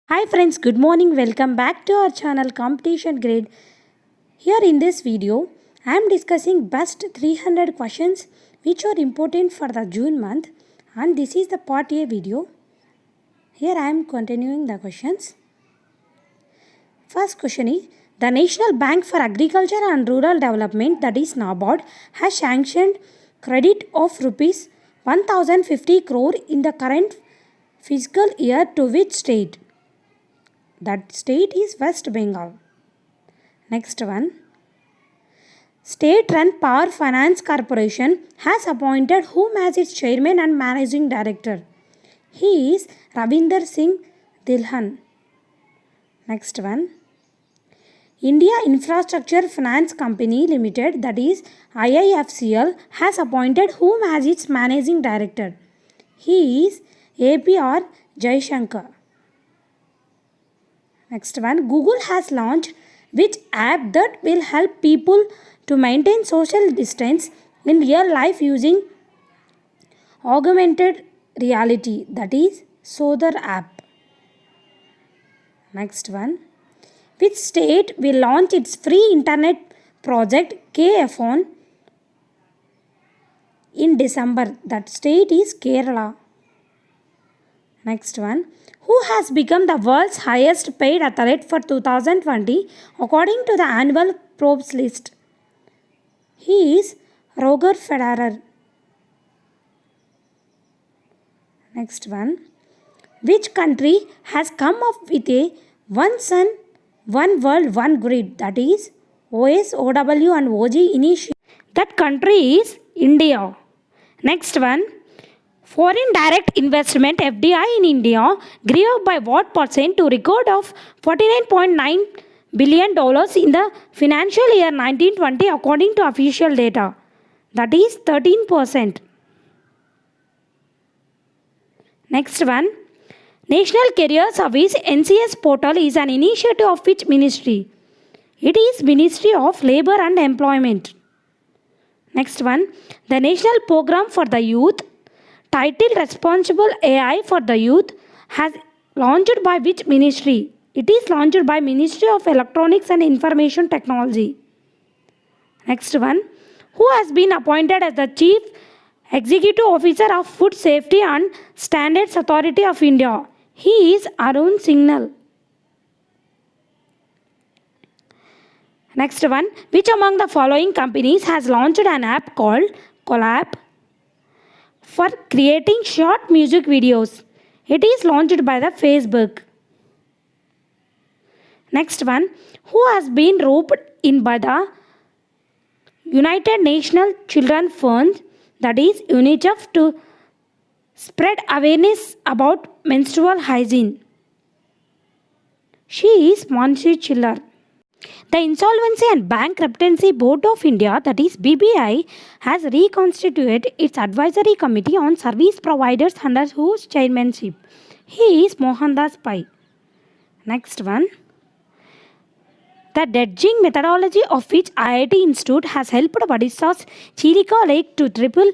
Hi friends, good morning. Welcome back to our channel Competition Grade. Here in this video, I am discussing best 300 questions which are important for the June month, and this is the part A video. Here I am continuing the questions. First question is, the National Bank for Agriculture and Rural Development, that is NABARD, has sanctioned credit of rupees 1050 crore in the current fiscal year to which state? That state is West Bengal. Next one. State-run Power Finance Corporation has appointed whom as its chairman and managing director? He is Ravinder Singh Dhillon. Next one. India Infrastructure Finance Company Limited, that is IIFCL, has appointed whom as its managing director? He is APR Jaishankar. Next one, Google has launched which app that will help people to maintain social distance in real life using augmented reality, that is Sodar app. Next one, which state will launch its free internet project KFON in December? That state is Kerala. Next one, who has become the world's highest paid athlete for 2020 according to the annual Forbes list? He is Roger Federer. Next one, which country has come up with a one sun, one world, one grid, that is OSOW and OG initiative? That country is India. Next one, foreign direct investment FDI in India grew by what percent to record of $49.9 billion in the financial year 1920 according to official data? That is 13%. Next one, National Career Service NCS portal is an initiative of which ministry? It is Ministry of Labour and Employment. Next one, the National Program for the Youth titled Responsible AI for the Youth has launched by which ministry? It is launched by Ministry of Electronics and Information Technology. Next one, who has been appointed as the Chief Executive Officer of Food Safety and Standards Authority of India? He is Arun Singhal. Next one, which among the following companies has launched an app called Collab for creating short music videos? It is launched by the Facebook. Next one, who has been roped in by the United Nations Children Fund, that is UNICEF, to spread awareness about menstrual hygiene? She is Mansi Chiller. The Insolvency and Bankruptcy Board of India, that is BBI, has reconstituted its advisory committee on service providers under whose chairmanship? He is Mohandas Pai. Next one, the dredging methodology of which IIT Institute has helped Odisha's Chilika Lake to triple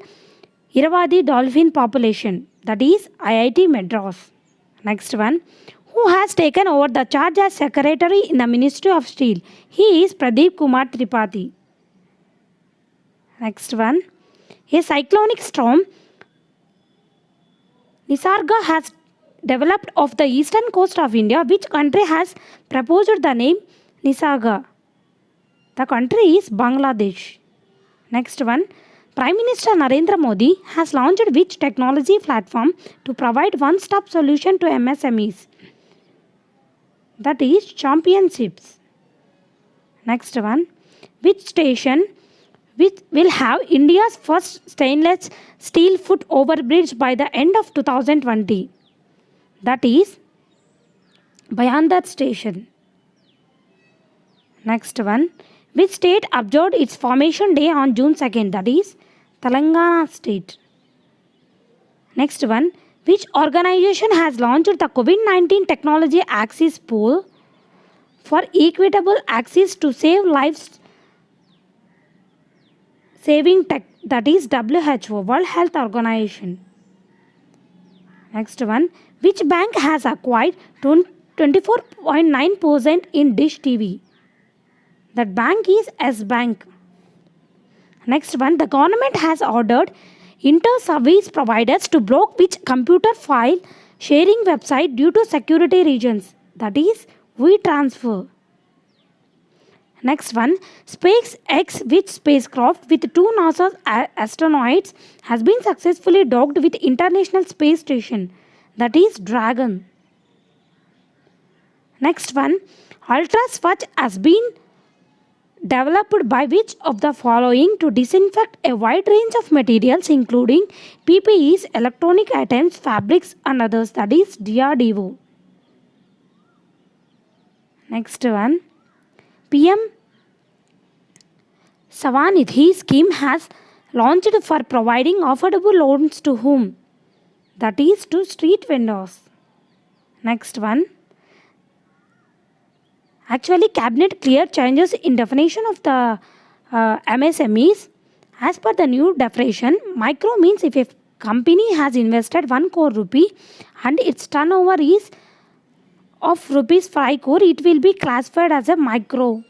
Irrawaddy dolphin population? That is IIT Madras. Next one, who has taken over the charge as secretary in the Ministry of Steel? He is Pradeep Kumar Tripathi. Next one, a cyclonic storm Nisarga has developed off the eastern coast of India. Which country has proposed the name Nisarga? The country is Bangladesh. Next one, Prime Minister Narendra Modi has launched which technology platform to provide one-stop solution to MSMEs? That is Championships. Next one, which station will have India's first stainless steel foot overbridge by the end of 2020? That is Bayandar station. Next one, which state observed its formation day on June 2nd? That is Telangana state. Next one, which organization has launched the COVID-19 Technology Access Pool for equitable access to save lives saving tech? That is WHO, World Health Organization. Next one, which bank has acquired 24.9% in Dish TV. That bank is S Bank. Next one, the government has ordered inter-service providers to block which computer file sharing website due to security reasons. That is WeTransfer. Next one, SpaceX, which spacecraft with two NASA astronauts has been successfully docked with International Space Station. That is Dragon. Next one, Ultra Swatch has been developed by which of the following to disinfect a wide range of materials including PPEs, electronic items, fabrics and others. That is DRDO. Next one, PM Swanidhi scheme has launched for providing affordable loans to whom? That is to street vendors. Next one, actually cabinet clear changes in definition of the MSMEs. As per the new definition, micro means if a company has invested 1 crore rupee and its turnover is of rupees 5 crore, it will be classified as a micro.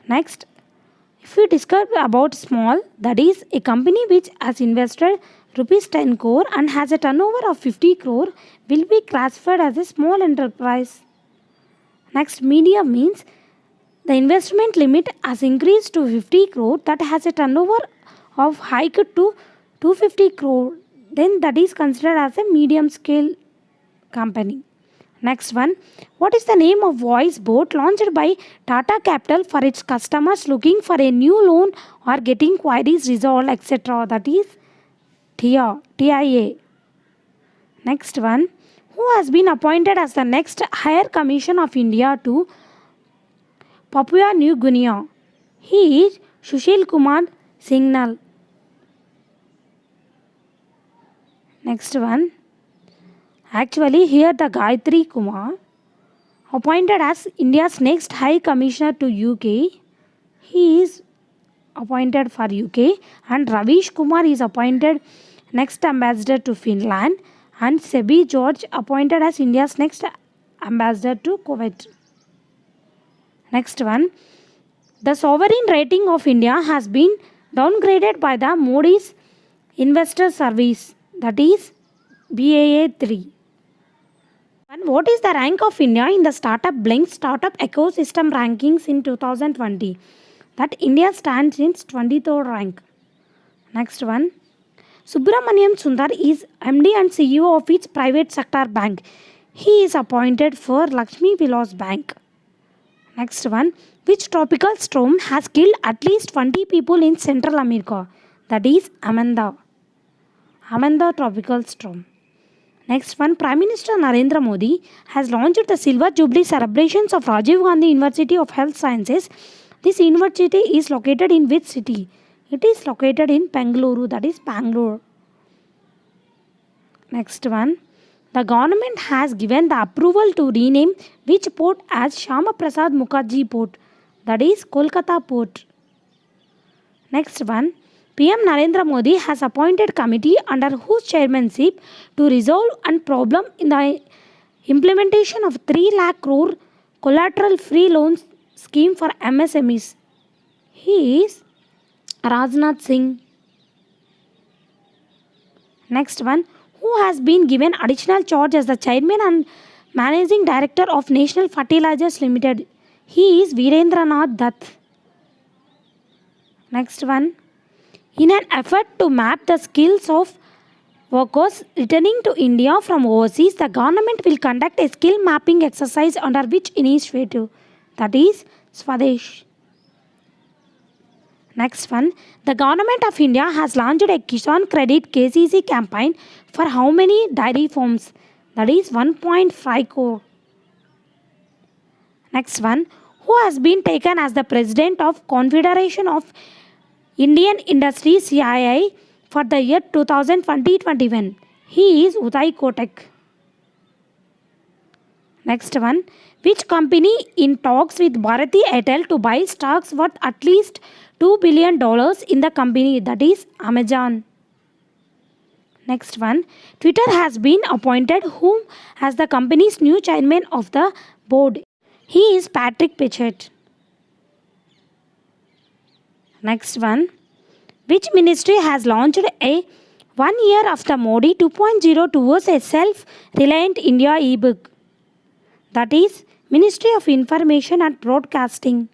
Next, if we discuss about small, that is a company which has invested rupees 10 crore and has a turnover of 50 crore will be classified as a small enterprise. Next, medium means the investment limit has increased to 50 crore that has a turnover of hike to 250 crore. Then that is considered as a medium scale company. Next one, what is the name of voice bot launched by Tata Capital for its customers looking for a new loan or getting queries resolved, etc. That is TIA. Next one, who has been appointed as the next Higher Commission of India to Papua New Guinea? He is Sushil Kumar Singhal. Next one, actually here the Gayatri Kumar appointed as India's next High Commissioner to UK. He is appointed for UK, and Ravish Kumar is appointed next ambassador to Finland, and Sebi George appointed as India's next ambassador to Kuwait. Next one, the sovereign rating of India has been downgraded by the Moody's Investor Service, that is BAA3. And what is the rank of India in the Startup Blink Startup Ecosystem Rankings in 2020? That India stands in 23rd rank. Next one, Subramaniam Sundar is MD and CEO of its private sector bank. He is appointed for Lakshmi Vilas Bank. Next one, which tropical storm has killed at least 20 people in Central America? That is Amanda tropical storm. Next one, Prime Minister Narendra Modi has launched the Silver Jubilee celebrations of Rajiv Gandhi University of Health Sciences. This university is located in which city? It is located in Bengaluru, that is Bangalore. Next one, the government has given the approval to rename which port as Shyama Prasad Mukherjee Port? That is Kolkata Port. Next one, PM Narendra Modi has appointed committee under whose chairmanship to resolve a problem in the implementation of 3 lakh crore collateral free loans scheme for MSMEs. He is Rajnath Singh. Next one, who has been given additional charge as the chairman and managing director of National Fertilizers Limited? He is Virendranath Dutt. Next one, in an effort to map the skills of workers returning to India from overseas, the government will conduct a skill mapping exercise under which initiative? That is Swadesh. Next one, the government of India has launched a Kisan Credit KCC campaign for how many dairy farms? That is 1.5 crore. Next one, who has been taken as the president of Confederation of Indian Industries CII for the year 2020-21? He is Uday Kotak. Next one, which company in talks with Bharati Airtel to buy stocks worth at least $2 billion in the company? That is Amazon. Next one, Twitter has been appointed whom as the company's new chairman of the board. He is Patrick Pichette. Next one, which ministry has launched a 1 year after Modi 2.0 towards a self-reliant India ebook? That is Ministry of Information and Broadcasting.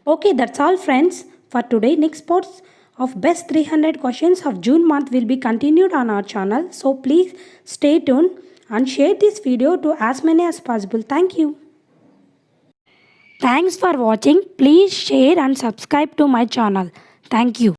Okay, that's all friends for today. Next parts of best 300 questions of June month will be continued on our channel. So please stay tuned and share this video to as many as possible. Thank you. Thanks for watching. Please share and subscribe to my channel. Thank you.